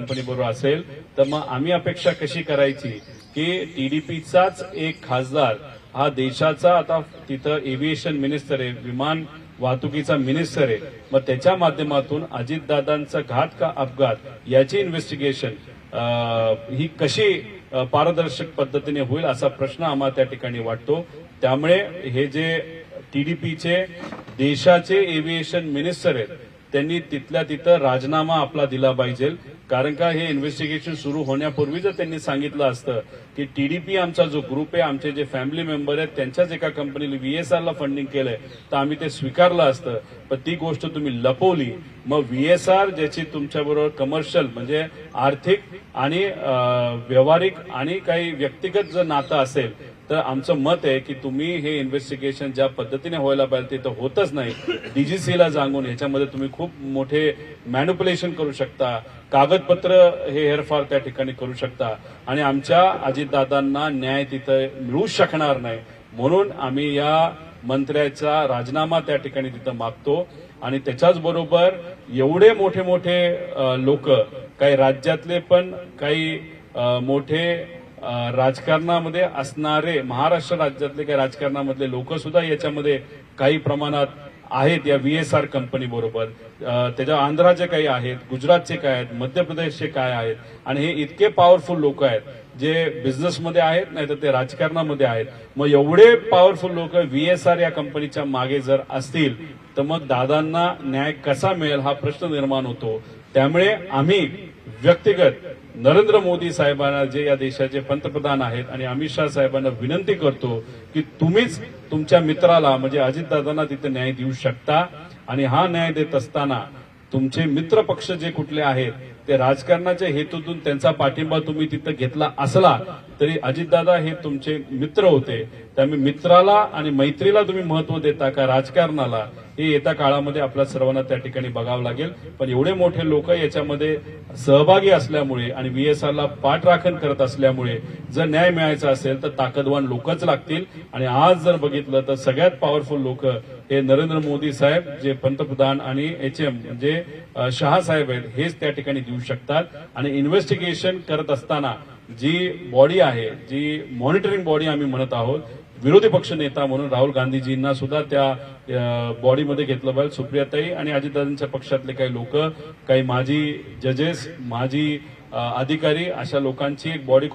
Company बरोबर असेल तर मग आम्ही अपेक्षा कशी करायची की टीडीपीचाच एक खासदार हा देशाचा आता तिथं एव्हिएशन मिनिस्टर आहे, विमान वाहतुकीचा मिनिस्टर आहे, मग त्याच्या माध्यमातून अजितदादांचा घात का अपघात याची इन्व्हेस्टिगेशन ही कशी पारदर्शक पद्धतीने होईल असा प्रश्न आम्हाला त्या ठिकाणी वाटतो। त्यामुळे हे जे टीडीपीचे देशाचे एव्हिएशन मिनिस्टर आहेत त्यांनी तिथल्या तिथं राजीनामा आपला दिला पाहिजे, कारण का हे इन्व्हेस्टिगेशन सुरू होण्यापूर्वी जर त्यांनी सांगितलं असतं की टीडीपी आमचा जो ग्रुप आहे, आमचे जे फॅमिली मेंबर आहेत त्यांच्याच एका कंपनीला व्हीएसआरला फंडिंग केलंय तर आम्ही ते स्वीकारलं असतं, पण ती गोष्ट तुम्ही लपवली। मग व्हीएसआर ज्याची तुमच्याबरोबर कमर्शियल म्हणजे आर्थिक आणि व्यावहारिक आणि काही व्यक्तिगत जर नातं असेल तर आमचं मत आहे की तुम्ही हे इन्व्हेस्टिगेशन ज्या पद्धतीने व्हायला पाहिजे ते तर होतच नाही। डीजीसीला सांगून ह्याच्यामध्ये तुम्ही खूप मोठे मॅनिप्युलेशन करू शकता, कागदपत्र हे हेरफार त्या ठिकाणी करू शकता आणि आमच्या अजितदादांना न्याय तिथं मिळू शकणार नाही, म्हणून आम्ही या मंत्र्याचा राजीनामा त्या ठिकाणी तिथं मागतो। आणि त्याच्याच बरोबर एवढे मोठे मोठे लोक, काही राज्यातले पण काही मोठे राजकारणामध्ये असणारे महाराष्ट्र राज्यातले काही राजकारणामधले लोक सुद्धा याच्यामध्ये काही प्रमाणात आहेत या व्हीएसआर कंपनी बरोबर। त्याच्या आंध्राचे काही आहेत, गुजरातचे काय आहेत, मध्य प्रदेशचे काय आहेत आणि हे इतके पॉवरफुल लोक आहेत जे बिझनेसमध्ये आहेत नाही तर ते राजकारणामध्ये आहेत। मग एवढे पॉवरफुल लोक व्हीएसआर या कंपनीच्या मागे जर असतील तर मग दादांना न्याय कसा मिळेल हा प्रश्न निर्माण होतो। त्यामुळे आम्ही व्यक्तिगत नरेंद्र मोदी साहेबांना जे या देशाचे पंतप्रधान आहेत आणि अमित शाह साहेबांना विनंती करतो की तुम्हीच तुमच्या मित्राला म्हणजे अजितदादांना तिथे न्याय देऊ शकता आणि हा न्याय देत असताना तुमचे मित्र पक्ष जे कुठले आहेत ते राजकारणाच्या हेतूतून त्यांचा पाठिंबा तुम्ही तिथं घेतला असला तरी अजितदादा हे तुमचे मित्र होते, त्यामुळे मित्राला आणि मैत्रीला तुम्ही महत्व देता का राजकारणाला हे येत्या काळामध्ये आपल्या सर्वांना त्या ठिकाणी बघावं लागेल। पण एवढे मोठे लोक याच्यामध्ये सहभागी असल्यामुळे आणि व्हीएसआरला पाठराखण करत असल्यामुळे जर न्याय मिळायचा असेल तर ताकदवान लोकच लागतील आणि आज जर बघितलं तर सगळ्यात पॉवरफुल लोक हे नरेंद्र मोदी साहेब जे पंतप्रधान आणि एचएम म्हणजे शहा साहेब आहेत हेच त्या ठिकाणी देऊ शकतात। आणि इन्व्हेस्टिगेशन करत असताना जी बॉडी आहे, जी मॉनिटरिंग बॉडी आम्ही म्हणत आहोत, विरोधी पक्ष नेता म्हणून राहुल गांधीजींना सुद्धा त्या बॉडीमध्ये घेतलं पाहिजे। सुप्रियाताई आणि अजितदादांच्या पक्षातले काही लोक, काही माजी जजेस, माजी अधिकारी अशा लोकांची एक बॉडी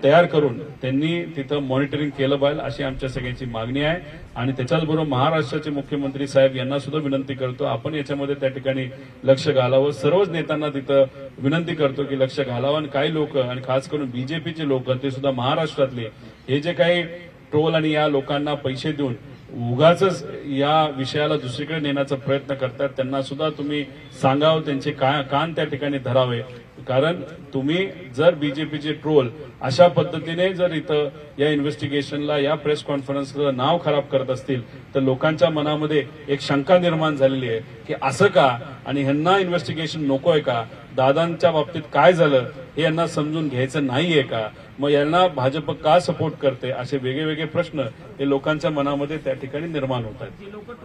तयार करून त्यांनी तिथं मॉनिटरिंग केलं पाहिजे अशी आमच्या सगळ्यांची मागणी आहे। आणि त्याच्याचबरोबर महाराष्ट्राचे मुख्यमंत्री साहेब यांना सुद्धा विनंती करतो आपण याच्यामध्ये त्या ठिकाणी लक्ष घालावं। सर्वच नेत्यांना तिथं विनंती करतो की लक्ष घालावं आणि काही लोक आणि खास करून बीजेपीचे लोक ते सुद्धा महाराष्ट्रातले हे जे काही ट्रोल आणि या लोकांना पैसे देऊन उगाच या विषयाला दुसरीकडे नेण्याचा प्रयत्न करतात त्यांना सुद्धा तुम्ही सांगावं, त्यांचे कान त्या ठिकाणी धरावे, कारण तुम्ही जर बीजेपीचे ट्रोल अशा पद्धतीने जर इथं या इन्व्हेस्टिगेशनला या प्रेस कॉन्फरन्सला नाव खराब करत असतील तर लोकांच्या मनामध्ये एक शंका निर्माण झालेली आहे की असं का आणि ह्यांना इन्व्हेस्टिगेशन नकोय का, दादांच्या बाबतीत काय झालं हे यांना समजून घ्यायचं नाहीये का, मग यांना भाजप का सपोर्ट करते, असे वेगवेगळे प्रश्न हे लोकांच्या मनामध्ये त्या ठिकाणी निर्माण होत आहेत।